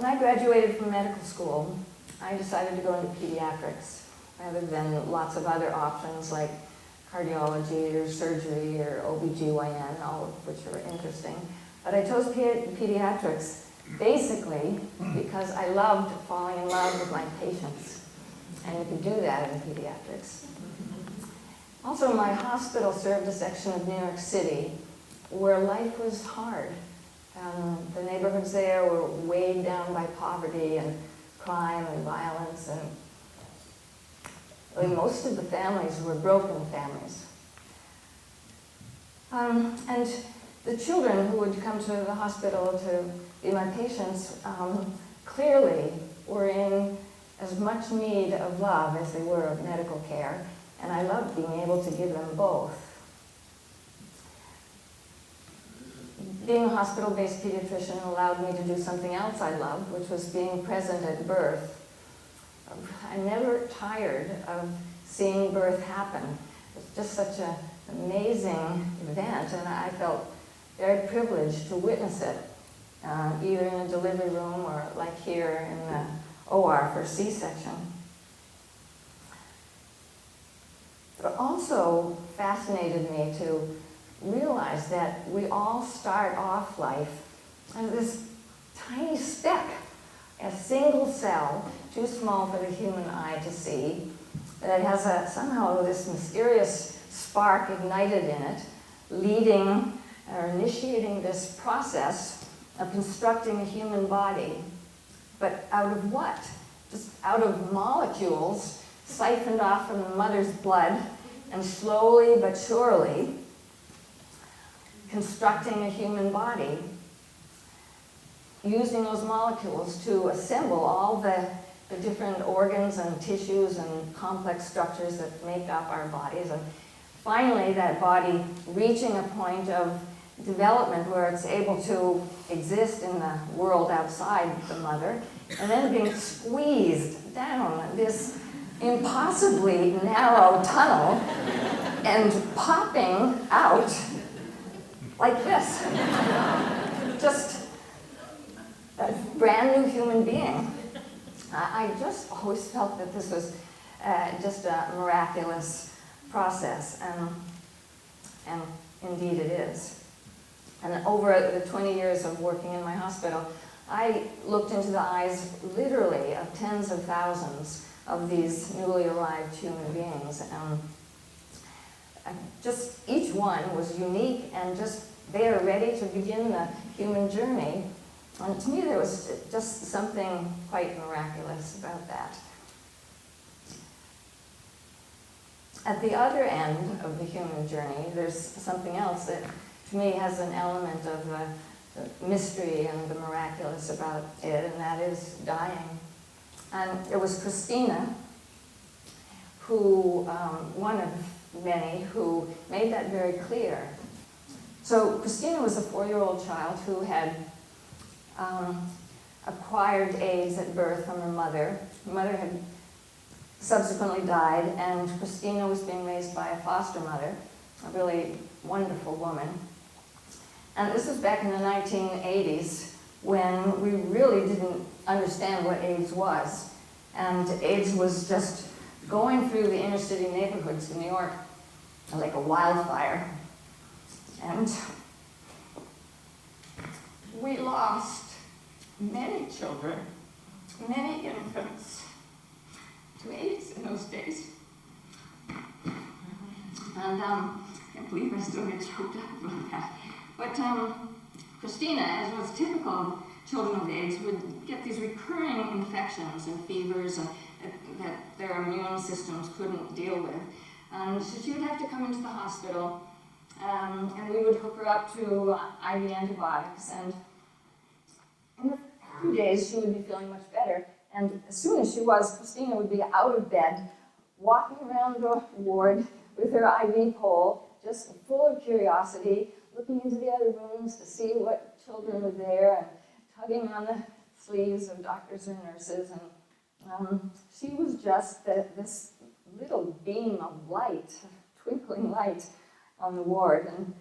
When I graduated from medical school, I decided to go into pediatrics rather than lots of other options like cardiology or surgery or OBGYN, all of which are interesting. But I chose pediatrics basically because I loved falling in love with my patients. And you could do that in pediatrics. Also, my hospital served a section of New York City where life was hard. The neighborhoods there were weighed down by poverty and crime and violence, and really most of the families were broken families. And the children who would come to the hospital to be my patients clearly were in as much need of love as they were of medical care, and I loved being able to give them both. Being a hospital-based pediatrician allowed me to do something else I loved, which was being present at birth. I'm never tired of seeing birth happen. It's just such an amazing event, and I felt very privileged to witness it, either in a delivery room or like here in the OR for C-section. It also fascinated me to realize that we all start off life as this tiny speck, a single cell, too small for the human eye to see, that has somehow this mysterious spark ignited in it, leading or initiating this process of constructing a human body. But out of what? Just out of molecules siphoned off from the mother's blood and slowly but surely constructing a human body, using those molecules to assemble all the different organs and tissues and complex structures that make up our bodies, and finally that body reaching a point of development where it's able to exist in the world outside the mother, and then being squeezed down this impossibly narrow tunnel and popping out like this. Just a brand new human being. I just always felt that this was just a miraculous process, and indeed it is. And over the 20 years of working in my hospital, I looked into the eyes literally of tens of thousands of these newly arrived human beings. Just each one was unique and just there ready to begin the human journey. And to me there was just something quite miraculous about that. At the other end of the human journey, there's something else that to me has an element of the mystery and the miraculous about it, and that is dying. And it was Christina who, one of many, who made that very clear. So Christina was a 4-year-old child who had acquired AIDS at birth from her mother. Her mother had subsequently died, and Christina was being raised by a foster mother, a really wonderful woman. And this was back in the 1980s when we really didn't understand what AIDS was. And AIDS was just going through the inner city neighborhoods in New York like a wildfire. And we lost many children, many infants to AIDS in those days. And I can't believe I still get choked up about that. But Christina, as was typical of children with AIDS, would get these recurring infections and fevers that their immune systems couldn't deal with. So she would have to come into the hospital, and we would hook her up to IV antibiotics. And in a few days, she would be feeling much better. And as soon as she was, Christina would be out of bed, walking around the ward with her IV pole, just full of curiosity, looking into the other rooms to see what children were there, and tugging on the sleeves of doctors and nurses. And she was just this little beam of light, twinkling light on the ward. And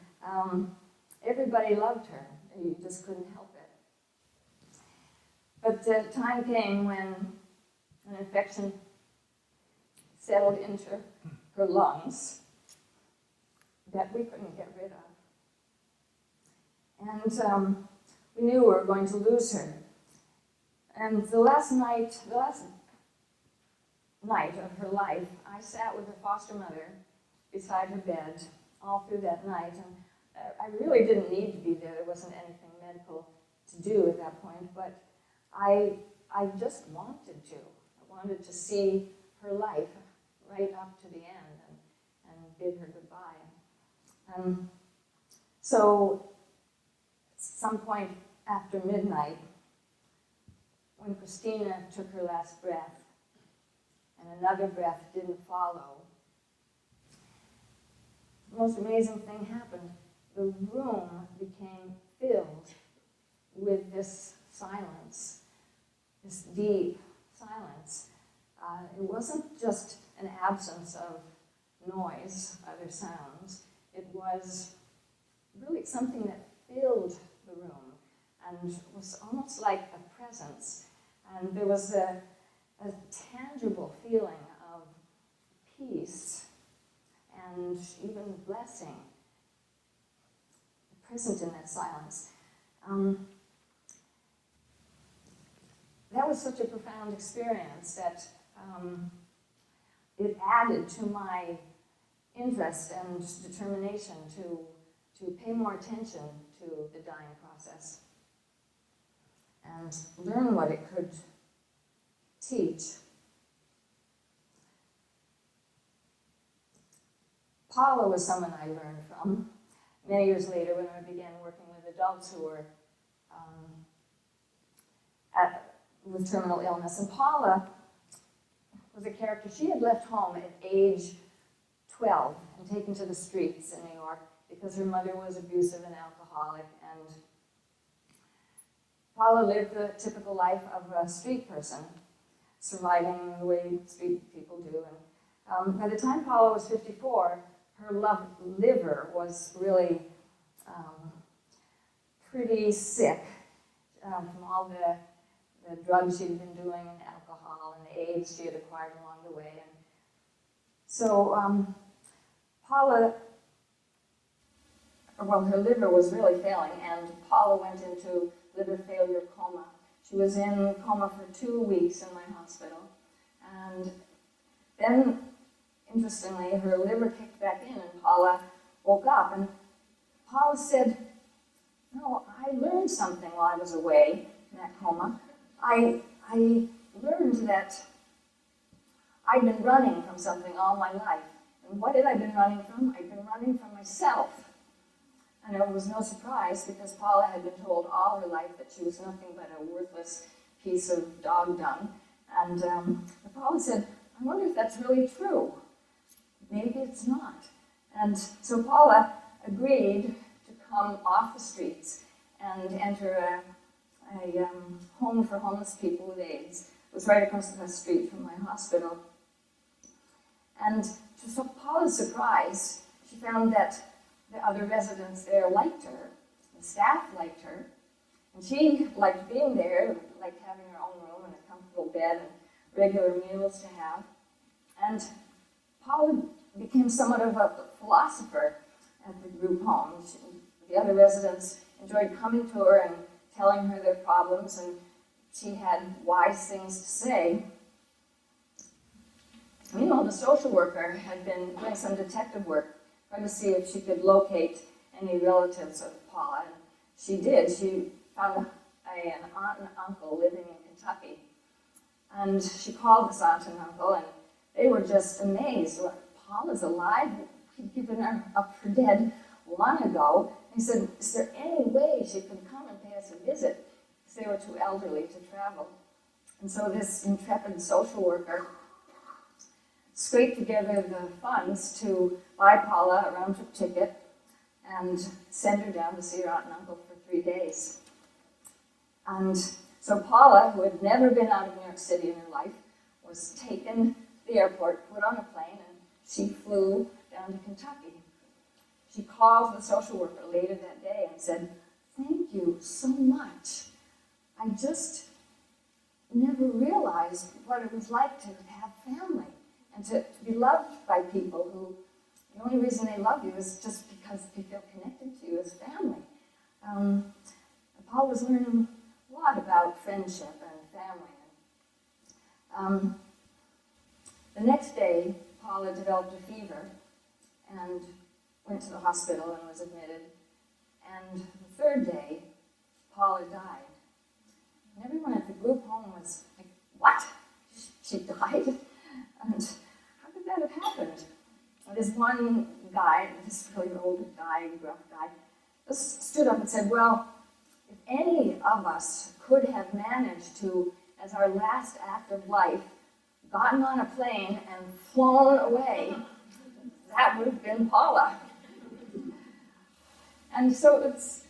everybody loved her. You just couldn't help it. But the time came when an infection settled into her lungs that we couldn't get rid of. And we knew we were going to lose her. And the last night of her life, I sat with her foster mother beside her bed all through that night. And I really didn't need to be there. There wasn't anything medical to do at that point, but I just wanted to. I wanted to see her life right up to the end and bid her goodbye. So at some point after midnight, when Christina took her last breath and another breath didn't follow, the most amazing thing happened. The room became filled with this silence, this deep silence. It wasn't just an absence of noise, other sounds. It was really something that filled the room and was almost like a presence. And there was a tangible feeling of peace and even blessing present in that silence. That was such a profound experience that it added to my interest and determination to pay more attention to the dying process and learn what it could teach. Paula was someone I learned from many years later when I began working with adults who were with terminal illness. And Paula was a character. She had left home at age 12 and taken to the streets in New York because her mother was abusive and alcoholic. And Paula lived the typical life of a street person, surviving the way street people do. And by the time Paula was 54, her liver was really pretty sick from all the drugs she'd been doing, and alcohol, and the AIDS she had acquired along the way. And so Paula, well, her liver was really failing, and Paula went into liver failure coma. She was in coma for 2 weeks in my hospital. And then, interestingly, her liver kicked back in, and Paula woke up. And Paula said, "No, I learned something while I was away in that coma. I learned that I'd been running from something all my life. And what had I been running from? I'd been running from myself." And it was no surprise because Paula had been told all her life that she was nothing but a worthless piece of dog dung. And Paula said, "I wonder if that's really true. Maybe it's not." And so Paula agreed to come off the streets and enter a home for homeless people with AIDS. It was right across the street from my hospital. And to Paula's surprise, she found that the other residents there liked her, the staff liked her, and she liked being there, liked having her own room and a comfortable bed and regular meals to have. And Paula became somewhat of a philosopher at the group home. The other residents enjoyed coming to her and telling her their problems, and she had wise things to say. Meanwhile, the social worker had been doing some detective work, trying to see if she could locate any relatives of Paula. And she did. She found an aunt and uncle living in Kentucky. And she called this aunt and uncle, and they were just amazed. "Well, Paula's alive? We'd given her up for dead long ago." And he said, "Is there any way she could come and pay us a visit?" Because they were too elderly to travel. And so this intrepid social worker scraped together the funds to buy Paula a round-trip ticket and send her down to see her aunt and uncle for 3 days. And so Paula, who had never been out of New York City in her life, was taken to the airport, put on a plane, and she flew down to Kentucky. She called the social worker later that day and said, "Thank you so much. I just never realized what it was like to have family and to be loved by people who, the only reason they love you is just because they feel connected to you as family. Paul was learning a lot about friendship and family. The next day, Paula developed a fever and went to the hospital and was admitted. And the third day, Paula died. And everyone at the group home was like, what? She died? And how could that have happened? And this one guy, this really old guy, gruff guy, just stood up and said, well, if any of us could have managed to, as our last act of life, gotten on a plane and flown away, that would have been Paula. And so it's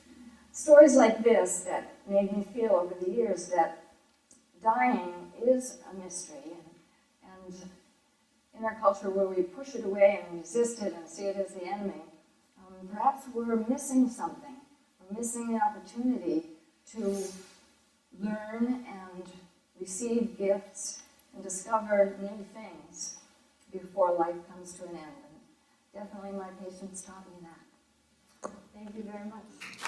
stories like this that made me feel over the years that dying is a mystery. And in our culture where we push it away and resist it and see it as the enemy, perhaps we're missing something. We're missing the opportunity to learn and receive gifts and discover new things before life comes to an end. And definitely my patients taught me that. Thank you very much.